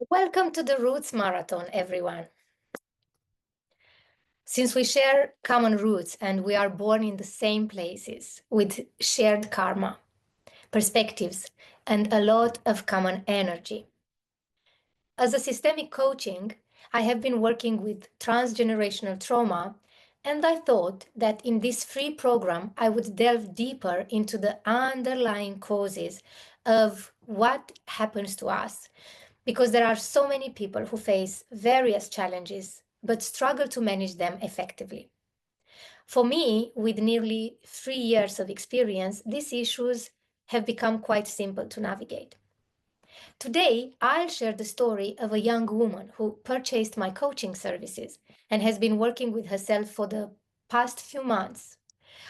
Welcome to the Roots Marathon, everyone. Since we share common roots and we are born in the same places with shared karma, perspectives, and a lot of common energy. As a systemic coaching, I have been working with transgenerational trauma, and I thought that in this free program, I would delve deeper into the underlying causes of what happens to us because there are so many people who face various challenges but struggle to manage them effectively. For me, with nearly 3 years of experience, these issues have become quite simple to navigate. Today, I'll share the story of a young woman who purchased my coaching services and has been working with herself for the past few months.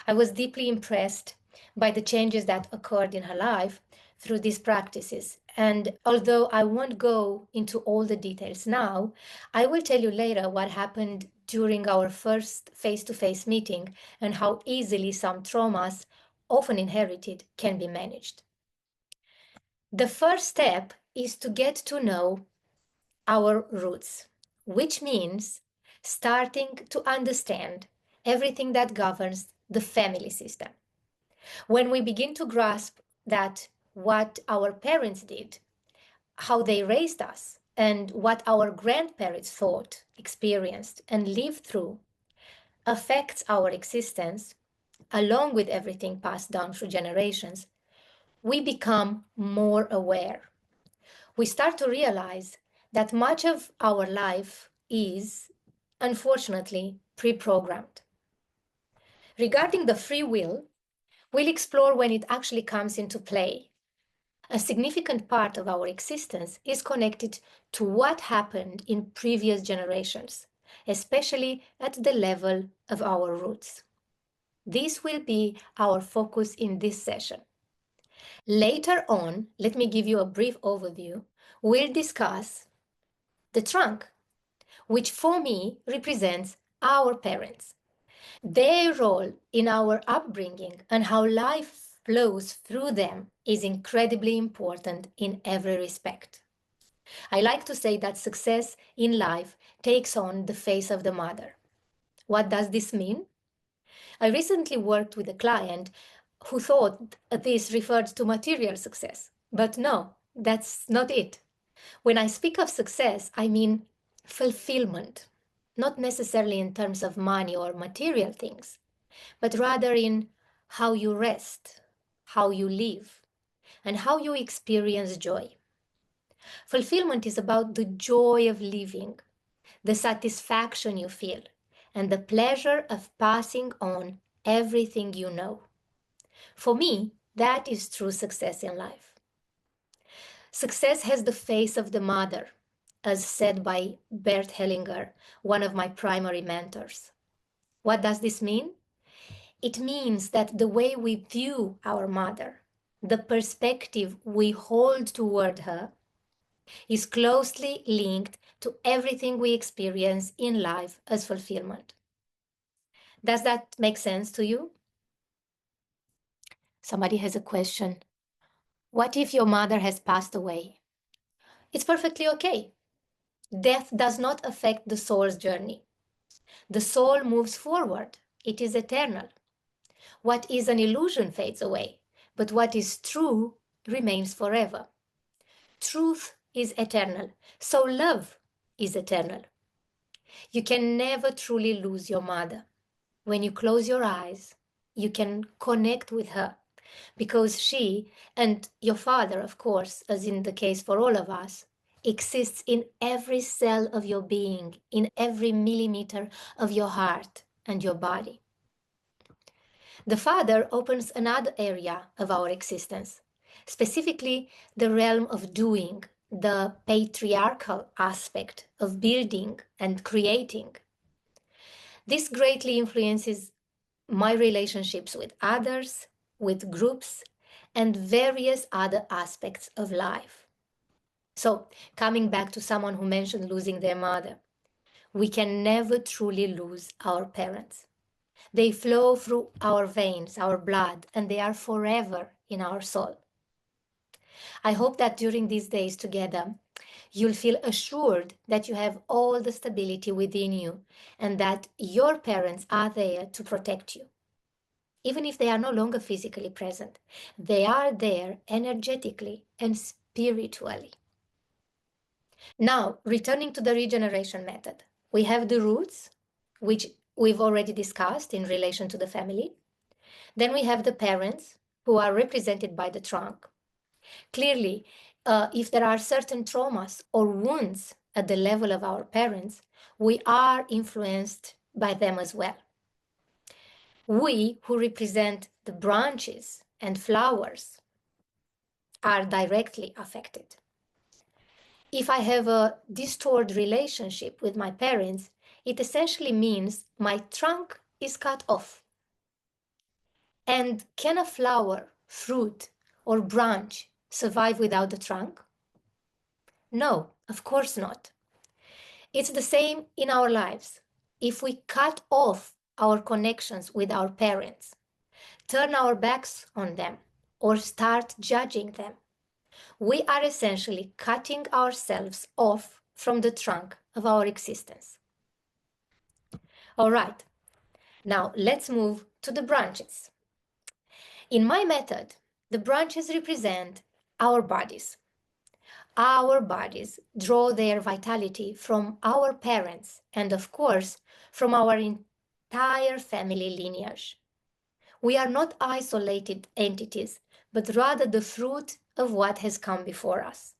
I was deeply impressed by the changes that occurred in her life through these practices. And although I won't go into all the details now, I will tell you later what happened during our first face to face meeting and how easily some traumas, often inherited, can be managed. The first step is to get to know our roots, which means starting to understand everything that governs the family system. When we begin to grasp that what our parents did, how they raised us, and what our grandparents thought, experienced, and lived through affects our existence, along with everything passed down through generations, we become more aware. We start to realize that much of our life is, unfortunately, pre programmed. Regarding the free will, we'll explore when it actually comes into play. A significant part of our existence is connected to what happened in previous generations, especially at the level of our roots. This will be our focus in this session. Later on, let me give you a brief overview. We'll discuss the trunk, which for me represents our parents, their role in our upbringing and how life flows through them is incredibly important in every respect. I like to say that success in life takes on the face of the mother. What does this mean? I recently worked with a client who thought this referred to material success, but no, that's not it. When I speak of success, I mean fulfillment, not necessarily in terms of money or material things, but rather in how you rest, how you live, and how you experience joy. Fulfillment is about the joy of living, the satisfaction you feel, and the pleasure of passing on everything you know. For me, that is true success in life. Success has the face of the mother, as said by Bert Hellinger, one of my primary mentors. What does this mean? It means that the way we view our mother, the perspective we hold toward her, is closely linked to everything we experience in life as fulfillment. Does that make sense to you? Somebody has a question. What if your mother has passed away? It's perfectly okay. Death does not affect the soul's journey. The soul moves forward. It is eternal. What is an illusion fades away, but what is true remains forever. Truth is eternal, so love is eternal. You can never truly lose your mother. When you close your eyes, you can connect with her because she, and your father, of course, as in the case for all of us, exists in every cell of your being, in every millimeter of your heart and your body. The Father opens another area of our existence, specifically the realm of doing, the patriarchal aspect of building and creating. This greatly influences my relationships with others, with groups, and various other aspects of life. So, coming back to someone who mentioned losing their mother, we can never truly lose our parents. They flow through our veins, our blood, and they are forever in our soul. I hope that during these days together, you'll feel assured that you have all the stability within you and that your parents are there to protect you. Even if they are no longer physically present, they are there energetically and spiritually. Now, returning to the regeneration method, we have the roots, which we've already discussed in relation to the family. Then we have the parents, who are represented by the trunk. Clearly, if there are certain traumas or wounds at the level of our parents, we are influenced by them as well. We, who represent the branches and flowers, are directly affected. If I have a distorted relationship with my parents, it essentially means my trunk is cut off. And can a flower, fruit, or branch survive without the trunk? No, of course not. It's the same in our lives. If we cut off our connections with our parents, turn our backs on them, or start judging them, we are essentially cutting ourselves off from the trunk of our existence. All right, now let's move to the branches. In my method, the branches represent our bodies. Our bodies draw their vitality from our parents and, of course, from our entire family lineage. We are not isolated entities, but rather the fruit of what has come before us.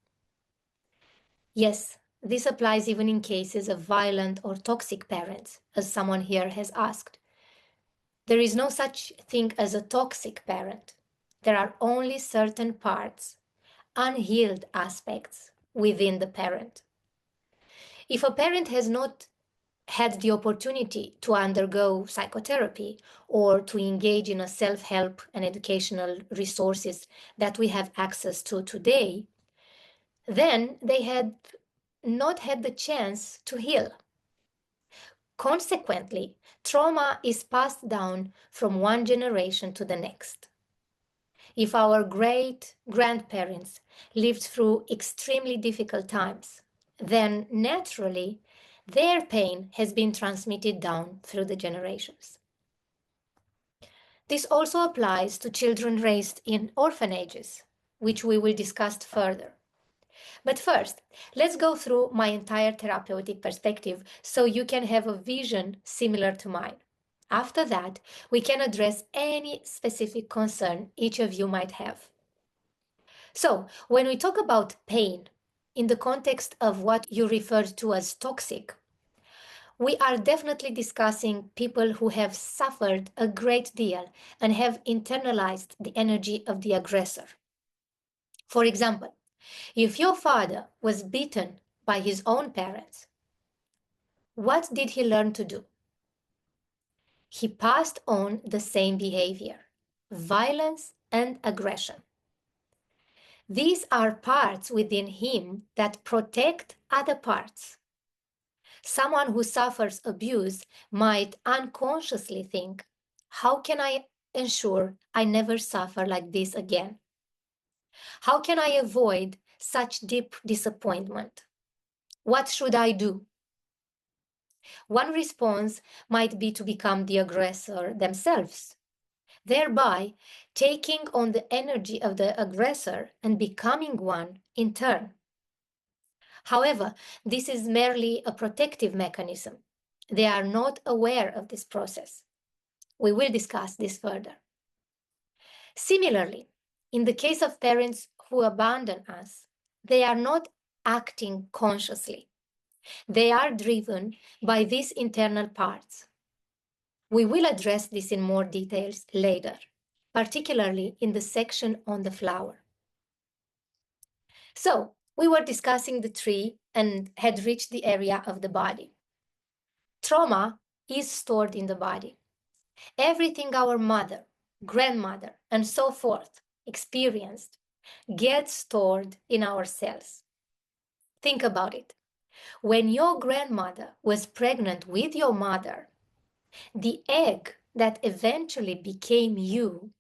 Yes, this applies even in cases of violent or toxic parents, as someone here has asked. There is no such thing as a toxic parent. There are only certain parts, unhealed aspects within the parent. If a parent has not had the opportunity to undergo psychotherapy or to engage in a self-help and educational resources that we have access to today, then they had not had the chance to heal. Consequently, trauma is passed down from one generation to the next. If our great-grandparents lived through extremely difficult times, then naturally their pain has been transmitted down through the generations. This also applies to children raised in orphanages, which we will discuss further. But first, let's go through my entire therapeutic perspective so you can have a vision similar to mine. After that, we can address any specific concern each of you might have. So, when we talk about pain in the context of what you referred to as toxic, we are definitely discussing people who have suffered a great deal and have internalized the energy of the aggressor. For example, if your father was beaten by his own parents, what did he learn to do? He passed on the same behavior, violence and aggression. These are parts within him that protect other parts. Someone who suffers abuse might unconsciously think, how can I ensure I never suffer like this again? How can I avoid such deep disappointment? What should I do? One response might be to become the aggressor themselves, thereby taking on the energy of the aggressor and becoming one in turn. However, this is merely a protective mechanism. They are not aware of this process. We will discuss this further. Similarly, in the case of parents who abandon us, they are not acting consciously. They are driven by these internal parts. We will address this in more details later, particularly in the section on the flower. So, we were discussing the tree and had reached the area of the body. Trauma is stored in the body. Everything our mother, grandmother, and so forth experienced gets stored in our cells. Think about it. When your grandmother was pregnant with your mother, the egg that eventually became you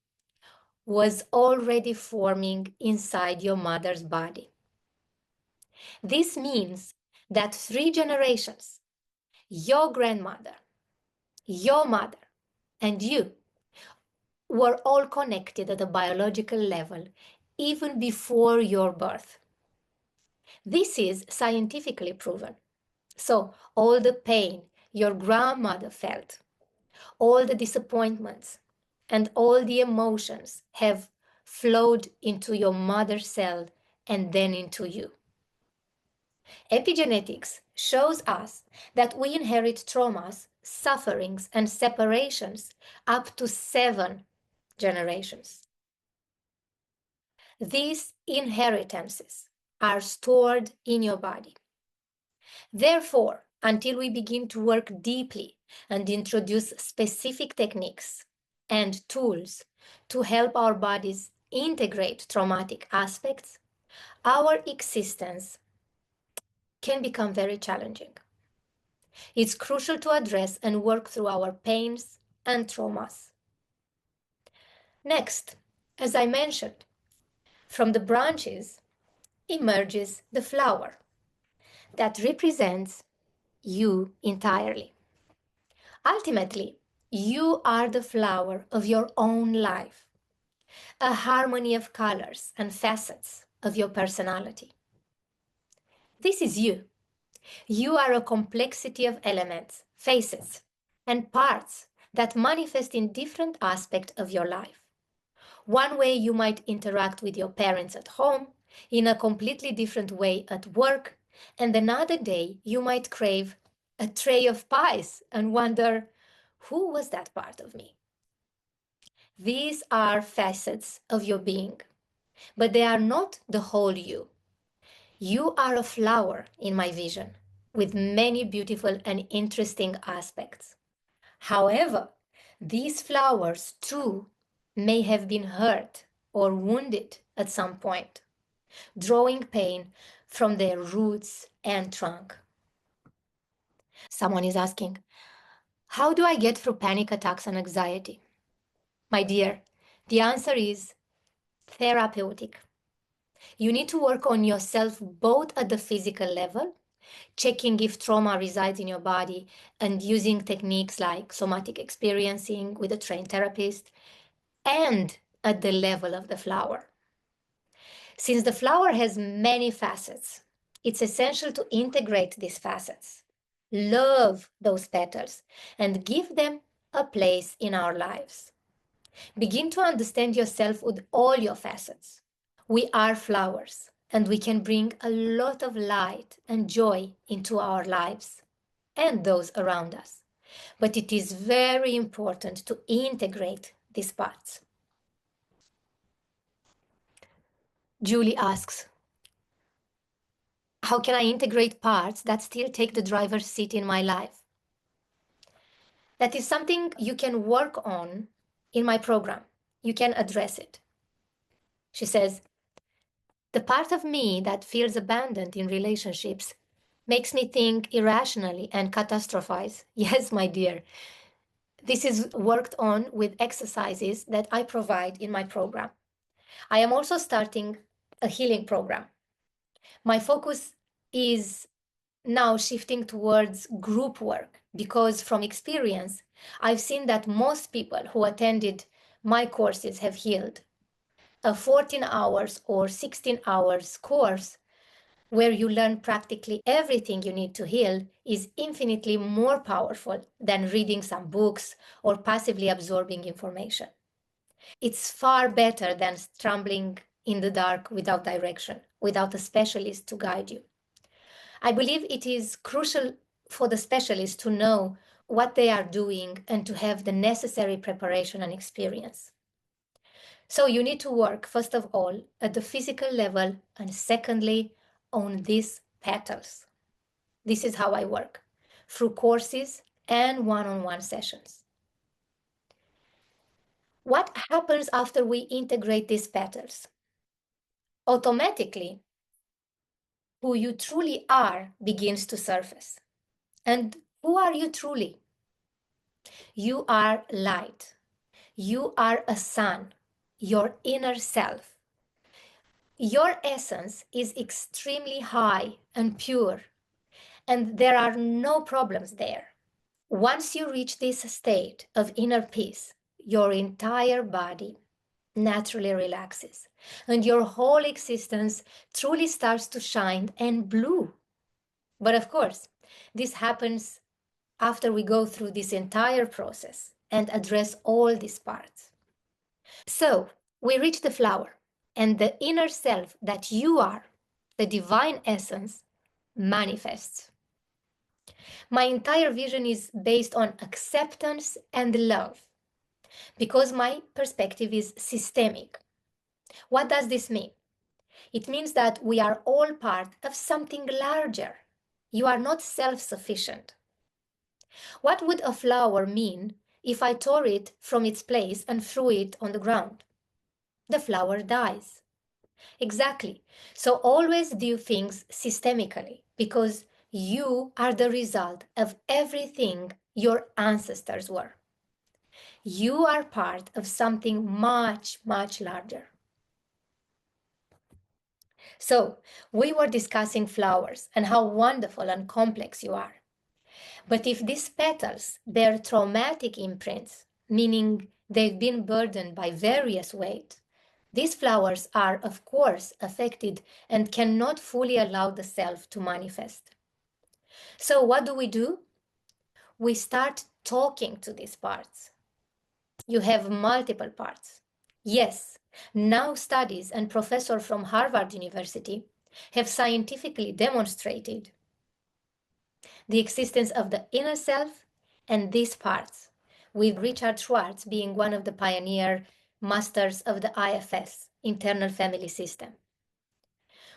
was already forming inside your mother's body. This means that 3 generations, your grandmother, your mother, and you, were all connected at a biological level even before your birth. This is scientifically proven. So, all the pain your grandmother felt, all the disappointments, and all the emotions have flowed into your mother's cell and then into you. Epigenetics shows us that we inherit traumas, sufferings, and separations up to 7 generations. These inheritances are stored in your body. Therefore, until we begin to work deeply and introduce specific techniques and tools to help our bodies integrate traumatic aspects, our existence can become very challenging. It's crucial to address and work through our pains and traumas. Next, as I mentioned, from the branches emerges the flower that represents you entirely. Ultimately, you are the flower of your own life, a harmony of colors and facets of your personality. This is you. You are a complexity of elements, faces, and parts that manifest in different aspects of your life. One way you might interact with your parents at home, in a completely different way at work, and another day you might crave a tray of pies and wonder, who was that part of me? These are facets of your being, but they are not the whole you. You are a flower in my vision, with many beautiful and interesting aspects. However, these flowers too may have been hurt or wounded at some point, drawing pain from their roots and trunk. Someone is asking, how do I get through panic attacks and anxiety? My dear, the answer is therapeutic. You need to work on yourself both at the physical level, checking if trauma resides in your body, and using techniques like somatic experiencing with a trained therapist, and at the level of the flower. Since the flower has many facets, it's essential to integrate these facets, love those petals, and give them a place in our lives. Begin to understand yourself with all your facets. We are flowers, and we can bring a lot of light and joy into our lives and those around us. But it is very important to integrate these parts. Julie asks, how can I integrate parts that still take the driver's seat in my life? That is something you can work on in my program. You can address it. She says, the part of me that feels abandoned in relationships makes me think irrationally and catastrophize. Yes, my dear. This is worked on with exercises that I provide in my program. I am also starting a healing program. My focus is now shifting towards group work because from experience, I've seen that most people who attended my courses have healed. A 14 hours or 16 hours course where you learn practically everything you need to heal is infinitely more powerful than reading some books or passively absorbing information. It's far better than stumbling in the dark without direction, without a specialist to guide you. I believe it is crucial for the specialist to know what they are doing and to have the necessary preparation and experience. So you need to work, first of all, at the physical level, and secondly, on these petals. This is how I work, through courses and one-on-one sessions. What happens after we integrate these petals? Automatically, who you truly are begins to surface. And who are you truly? You are light. You are a sun. your inner self. Your essence is extremely high and pure, and there are no problems there. Once you reach this state of inner peace, your entire body naturally relaxes, and your whole existence truly starts to shine and blue. But of course, this happens after we go through this entire process and address all these parts. So, we reach the flower, and the inner self that you are, the divine essence, manifests. My entire vision is based on acceptance and love because my perspective is systemic. What does this mean? It means that we are all part of something larger. You are not self-sufficient. What would a flower mean if I tore it from its place and threw it on the ground? The flower dies. Exactly. So always do things systemically because you are the result of everything your ancestors were. You are part of something much, much larger. So, we were discussing flowers and how wonderful and complex you are. But if these petals bear traumatic imprints, meaning they've been burdened by various weight, these flowers are, of course, affected and cannot fully allow the self to manifest. So, what do? We start talking to these parts. You have multiple parts. Yes, now studies and professors from Harvard University have scientifically demonstrated the existence of the inner self and these parts, with Richard Schwartz being one of the pioneer masters of the IFS, internal family system.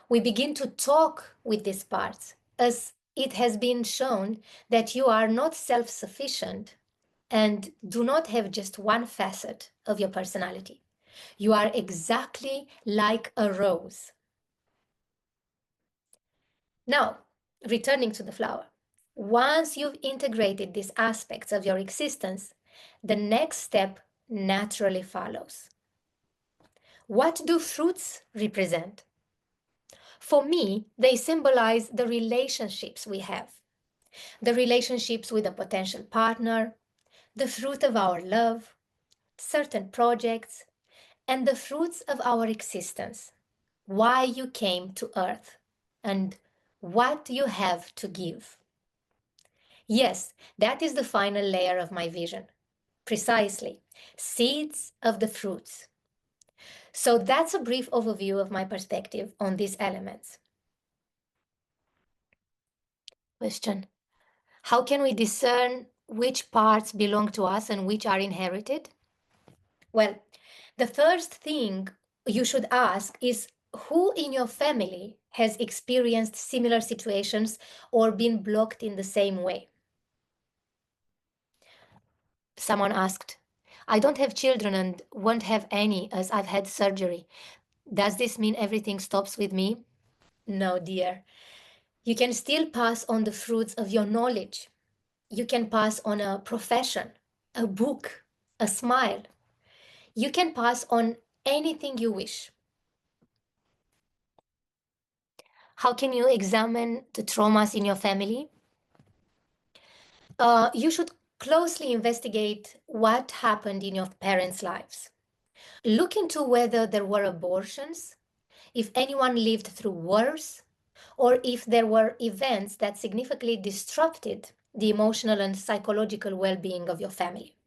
We begin to talk with these parts as it has been shown that you are not self-sufficient and do not have just one facet of your personality. You are exactly like a rose. Now, returning to the flower. Once you've integrated these aspects of your existence, the next step naturally follows. What do fruits represent? For me, they symbolize the relationships we have, the relationships with a potential partner, the fruit of our love, certain projects, and the fruits of our existence, why you came to earth, and what you have to give. Yes, that is the final layer of my vision. Precisely, seeds of the fruits. So that's a brief overview of my perspective on these elements. Question: how can we discern which parts belong to us and which are inherited? Well, the first thing you should ask is who in your family has experienced similar situations or been blocked in the same way? Someone asked, I don't have children and won't have any as I've had surgery. Does this mean everything stops with me? No, dear. You can still pass on the fruits of your knowledge. You can pass on a profession, a book, a smile. You can pass on anything you wish. How can you examine the traumas in your family? You should closely investigate what happened in your parents' lives. Look into whether there were abortions, if anyone lived through wars, or if there were events that significantly disrupted the emotional and psychological well-being of your family.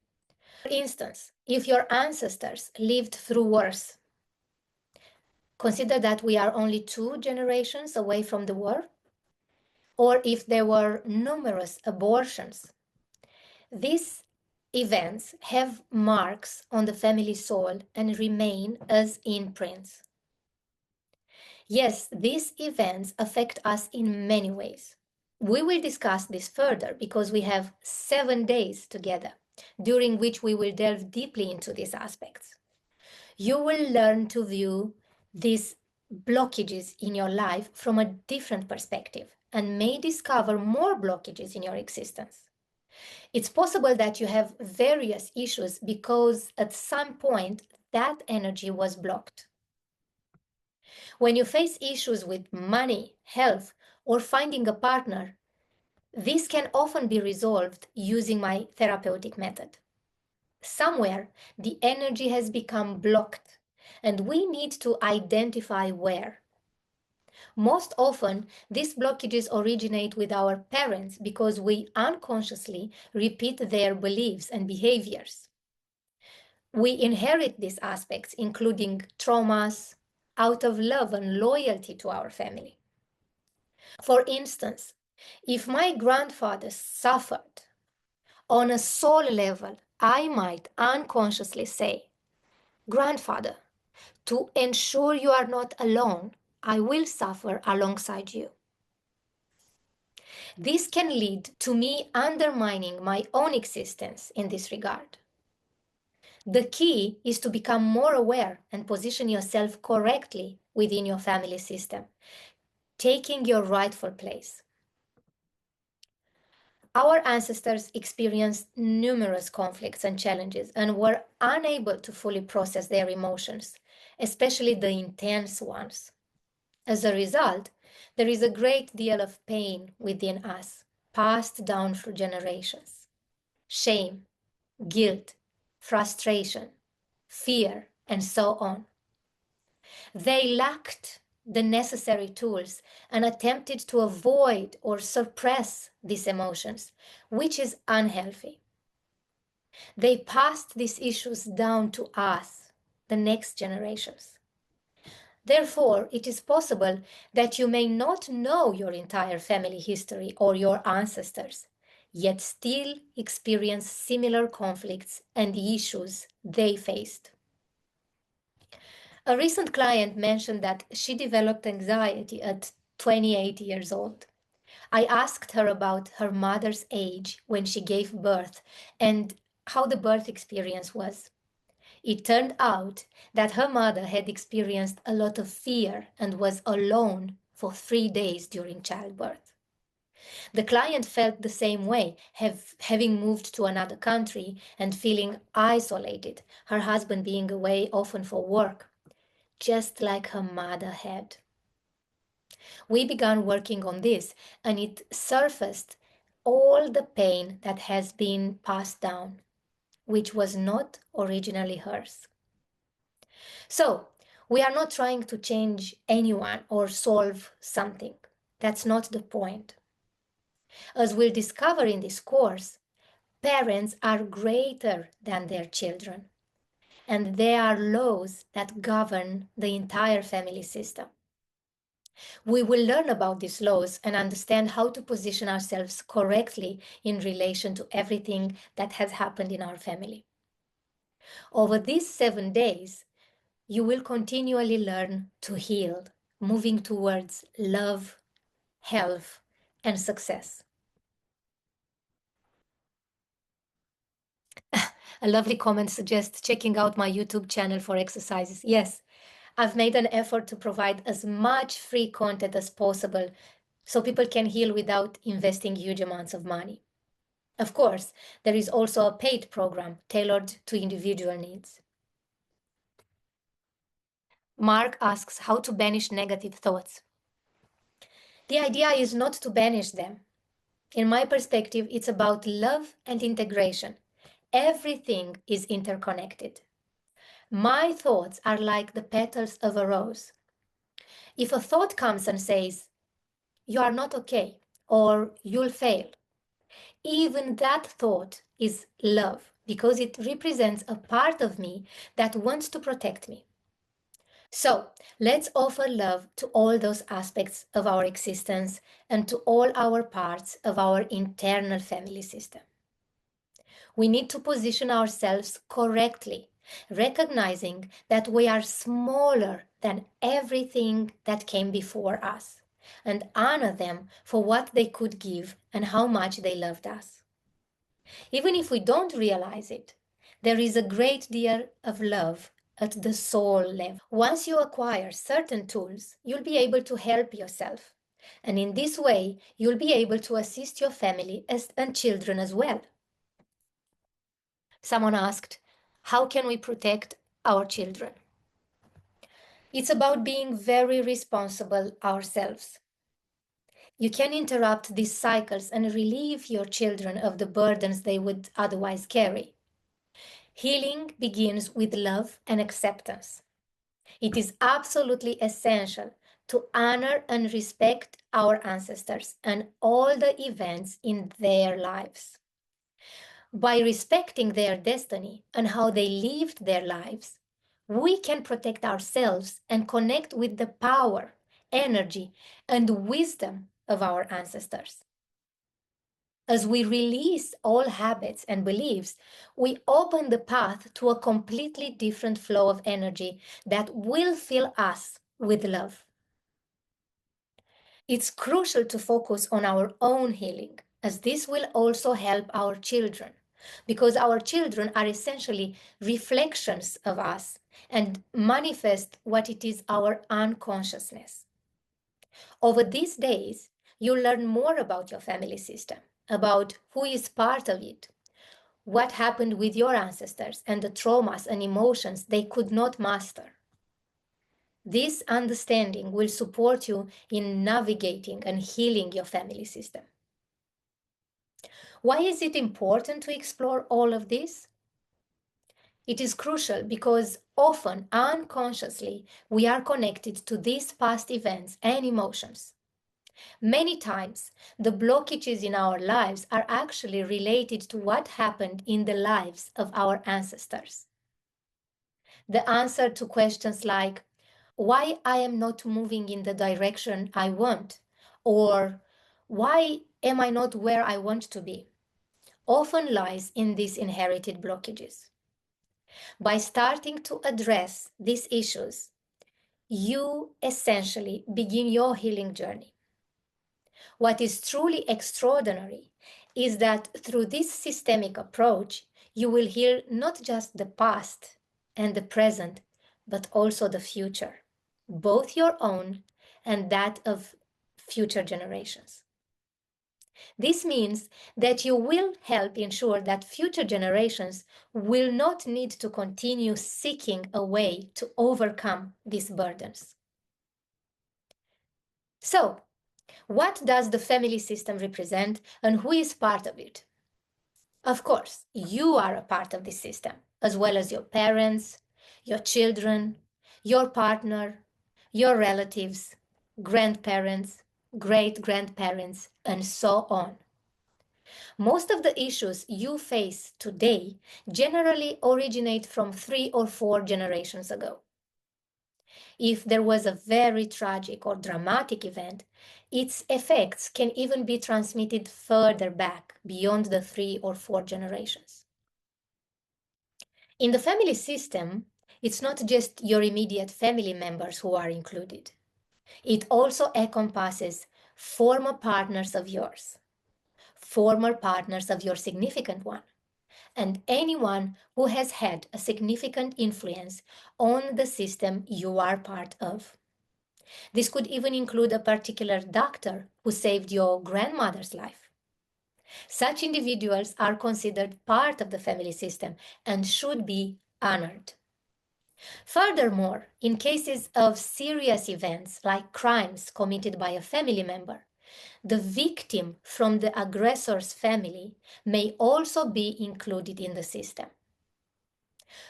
For instance, if your ancestors lived through wars, consider that we are only 2 generations away from the war, or if there were numerous abortions. These events have marks on the family soul and remain as imprints. Yes, these events affect us in many ways. We will discuss this further because we have 7 days together, during which we will delve deeply into these aspects. You will learn to view these blockages in your life from a different perspective and may discover more blockages in your existence. It's possible that you have various issues because at some point that energy was blocked. When you face issues with money, health, or finding a partner, this can often be resolved using my therapeutic method. Somewhere, the energy has become blocked, and we need to identify where. Most often, these blockages originate with our parents because we unconsciously repeat their beliefs and behaviors. We inherit these aspects, including traumas, out of love and loyalty to our family. For instance, if my grandfather suffered on a soul level, I might unconsciously say, "Grandfather, to ensure you are not alone, I will suffer alongside you." This can lead to me undermining my own existence in this regard. The key is to become more aware and position yourself correctly within your family system, taking your rightful place. Our ancestors experienced numerous conflicts and challenges and were unable to fully process their emotions, especially the intense ones. As a result, there is a great deal of pain within us, passed down through generations. Shame, guilt, frustration, fear, and so on. They lacked the necessary tools and attempted to avoid or suppress these emotions, which is unhealthy. They passed these issues down to us, the next generations. Therefore, it is possible that you may not know your entire family history or your ancestors, yet still experience similar conflicts and issues they faced. A recent client mentioned that she developed anxiety at 28 years old. I asked her about her mother's age when she gave birth and how the birth experience was. It turned out that her mother had experienced a lot of fear and was alone for 3 days during childbirth. The client felt the same way, having moved to another country and feeling isolated, her husband being away often for work, just like her mother had. We began working on this, and it surfaced all the pain that has been passed down, which was not originally hers. So, we are not trying to change anyone or solve something. That's not the point. As we'll discover in this course, parents are greater than their children, and there are laws that govern the entire family system. We will learn about these laws and understand how to position ourselves correctly in relation to everything that has happened in our family. Over these 7 days, you will continually learn to heal, moving towards love, health, and success. A lovely comment suggests checking out my YouTube channel for exercises. Yes, I've made an effort to provide as much free content as possible so people can heal without investing huge amounts of money. Of course, there is also a paid program tailored to individual needs. Mark asks how to banish negative thoughts. The idea is not to banish them. In my perspective, it's about love and integration. Everything is interconnected. My thoughts are like the petals of a rose. If a thought comes and says, "You are not okay," or "You'll fail," even that thought is love because it represents a part of me that wants to protect me. So let's offer love to all those aspects of our existence and to all our parts of our internal family system. We need to position ourselves correctly, recognizing that we are smaller than everything that came before us, and honor them for what they could give and how much they loved us. Even if we don't realize it, there is a great deal of love at the soul level. Once you acquire certain tools, you'll be able to help yourself. And in this way, you'll be able to assist your family and children as well. Someone asked, how can we protect our children. It's about being very responsible ourselves. You can interrupt these cycles and relieve your children of the burdens they would otherwise carry. Healing begins with love and acceptance. It is absolutely essential to honor and respect our ancestors and all the events in their lives. By respecting their destiny and how they lived their lives, we can protect ourselves and connect with the power, energy, and wisdom of our ancestors. As we release all habits and beliefs, we open the path to a completely different flow of energy that will fill us with love. It's crucial to focus on our own healing, as this will also help our children, because our children are essentially reflections of us and manifest what it is our unconsciousness. Over these days, you'll learn more about your family system, about who is part of it, what happened with your ancestors, and the traumas and emotions they could not master. This understanding will support you in navigating and healing your family system. Why is it important to explore all of this? It is crucial because often unconsciously we are connected to these past events and emotions. Many times, the blockages in our lives are actually related to what happened in the lives of our ancestors. The answer to questions like, why I am not moving in the direction I want, or why am I not where I want to be, often lies in these inherited blockages. By starting to address these issues, you essentially begin your healing journey. What is truly extraordinary is that through this systemic approach, you will heal not just the past and the present, but also the future, both your own and that of future generations. This means that you will help ensure that future generations will not need to continue seeking a way to overcome these burdens. So, what does the family system represent and who is part of it? Of course, you are a part of this system, as well as your parents, your children, your partner, your relatives, grandparents, great-grandparents, and so on. Most of the issues you face today generally originate from 3 or 4 generations ago. If there was a very tragic or dramatic event, its effects can even be transmitted further back beyond the 3 or 4 generations. In the family system, it's not just your immediate family members who are included. It also encompasses former partners of yours, former partners of your significant one, and anyone who has had a significant influence on the system you are part of. This could even include a particular doctor who saved your grandmother's life. Such individuals are considered part of the family system and should be honored. Furthermore, in cases of serious events like crimes committed by a family member, the victim from the aggressor's family may also be included in the system.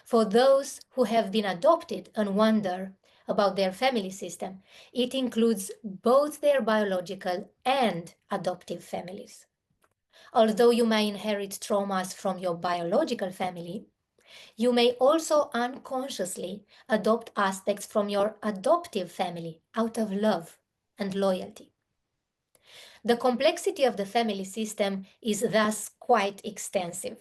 For those who have been adopted and wonder about their family system, it includes both their biological and adoptive families. Although you may inherit traumas from your biological family, you may also unconsciously adopt aspects from your adoptive family out of love and loyalty. The complexity of the family system is thus quite extensive.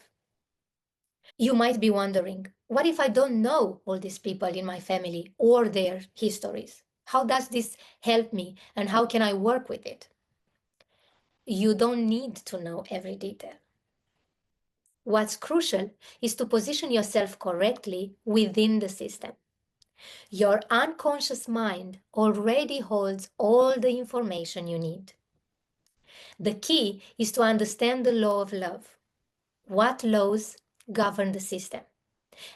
You might be wondering, what if I don't know all these people in my family or their histories? How does this help me and how can I work with it? You don't need to know every detail. What's crucial is to position yourself correctly within the system. Your unconscious mind already holds all the information you need. The key is to understand the law of love. What laws govern the system?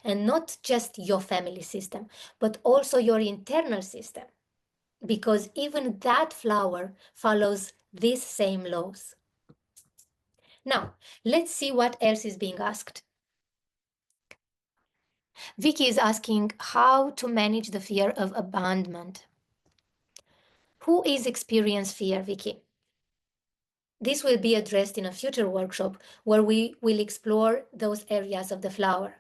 And not just your family system, but also your internal system, because even that flower follows these same laws. Now, let's see what else is being asked. Vicky is asking how to manage the fear of abandonment. Who is experiencing fear, Vicky? This will be addressed in a future workshop where we will explore those areas of the flower.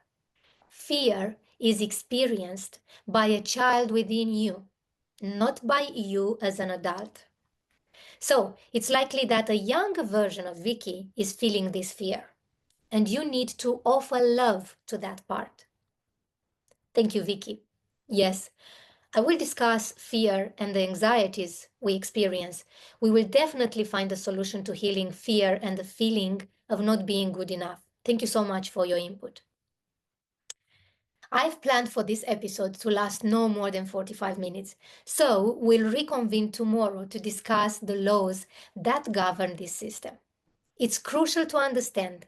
Fear is experienced by a child within you, not by you as an adult. So it's likely that a younger version of Vicky is feeling this fear, and you need to offer love to that part. Thank you, Vicky. Yes, I will discuss fear and the anxieties we experience. We will definitely find a solution to healing fear and the feeling of not being good enough. Thank you so much for your input. I've planned for this episode to last no more than 45 minutes, so we'll reconvene tomorrow to discuss the laws that govern this system. It's crucial to understand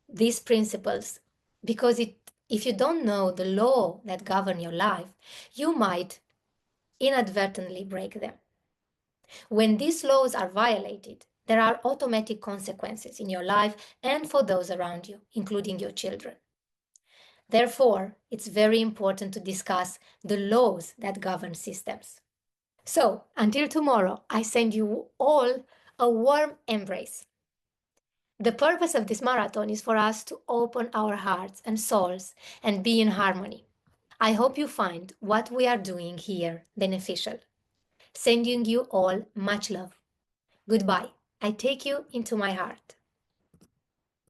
these principles because if you don't know the law that govern your life, you might inadvertently break them. When these laws are violated, there are automatic consequences in your life and for those around you, including your children. Therefore, it's very important to discuss the laws that govern systems. So, until tomorrow, I send you all a warm embrace. The purpose of this marathon is for us to open our hearts and souls and be in harmony. I hope you find what we are doing here beneficial. Sending you all much love. Goodbye. I take you into my heart.